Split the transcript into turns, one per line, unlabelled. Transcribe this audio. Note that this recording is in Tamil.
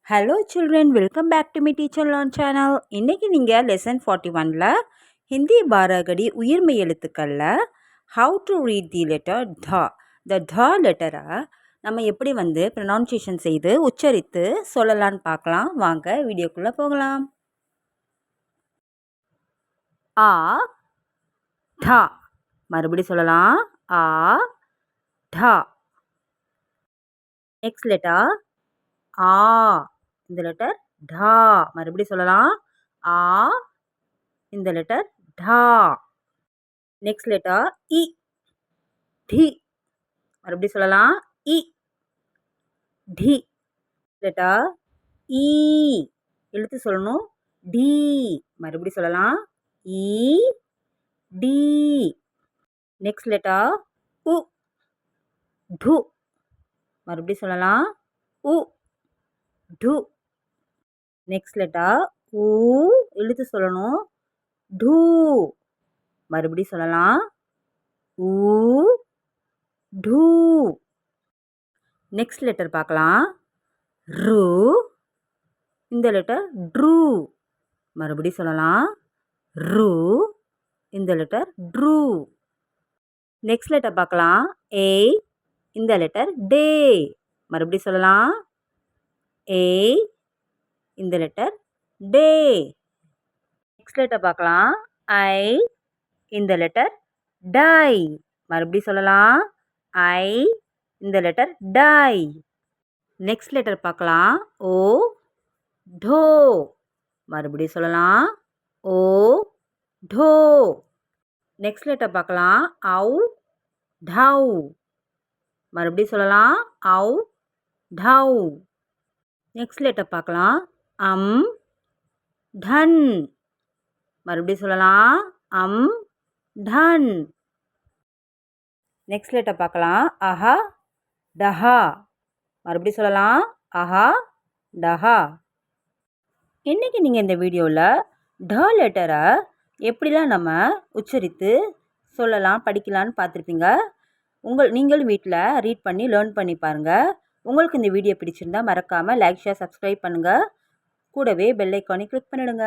Hello children, welcome back to me teacher learn channel. இன்றைக்கி நீங்கள் லெசன் 41ல் ஹிந்தி பாரகடி உயிர்மை எழுத்துக்களில் how to read the letter த லெட்டரை நம்ம எப்படி ப்ரொனவுன்சியேஷன் செய்து உச்சரித்து சொல்லலான்னு பார்க்கலாம். வாங்க வீடியோக்குள்ளே போகலாம். ஆ ட மறுபடி சொல்லலாம். ஆ ட. நெக்ஸ்ட் லெட்டர் ஆ. இந்த லெட்டர் டா. மறுபடி சொல்லலாம். ஆ. இந்த லெட்டர் டா. Next letter E. டி. மறுபடி சொல்லலாம். இ. டி. லெட்டர் ஈ. எழுத்து சொல்லணும். டி. மறுபடி சொல்லலாம். ஈ. டி. நெக்ஸ்ட் லெட்டர் உ. டு. மறுபடி சொல்லலாம். உ. டு. நெக்ஸ்ட் லெட்டர் ஊ. எழுத்து சொல்லணும். டு. மறுபடி சொல்லலாம். ஊ. டு. நெக்ஸ்ட் லெட்டர் பார்க்கலாம். ரு. இந்த லெட்டர் ட்ரூ. மறுபடி சொல்லலாம். ரு. இந்த லெட்டர் ட்ரூ. நெக்ஸ்ட் லெட்டர் பார்க்கலாம். ஏ. இந்த லெட்டர் டே. மறுபடி சொல்லலாம். ஏ. இந்த லெட்டர் டே. நெக்ஸ்ட் லெட்டர் பார்க்கலாம். ஐ. இந்த லெட்டர் டை. மறுபடி சொல்லலாம். ஐ. இந்த லெட்டர் டை. நெக்ஸ்ட் லெட்டர் பார்க்கலாம். ஓ. டோ. மறுபடி சொல்லலாம். ஓ. டோ. நெக்ஸ்ட் லெட்டர் பார்க்கலாம். ஔ. டவ். மறுபடி சொல்லலாம். ஔ. டவ். நெக்ஸ்ட் லெட்டர் பார்க்கலாம். டன். மறுபடி சொல்லலாம். டன். நெக்ஸ்ட் லெட்டர் பார்க்கலாம். அஹா. டஹா. மறுபடி சொல்லலாம். அஹா. டஹா. இன்றைக்கி நீங்கள் இந்த வீடியோவில் ட லெட்டரை எப்படிலாம் நம்ம உச்சரித்து சொல்லலாம் படிக்கலான்னு பார்த்துருப்பீங்க. நீங்கள் வீட்டில் ரீட் பண்ணி லேர்ன் பண்ணி பாருங்கள். உங்களுக்கு இந்த வீடியோ பிடிச்சிருந்தால் மறக்காமல் லைக், ஷேர், சப்ஸ்கிரைப் பண்ணுங்கள். கூடவே பெல் ஐக்கானை கிளிக் பண்ணிடுங்க.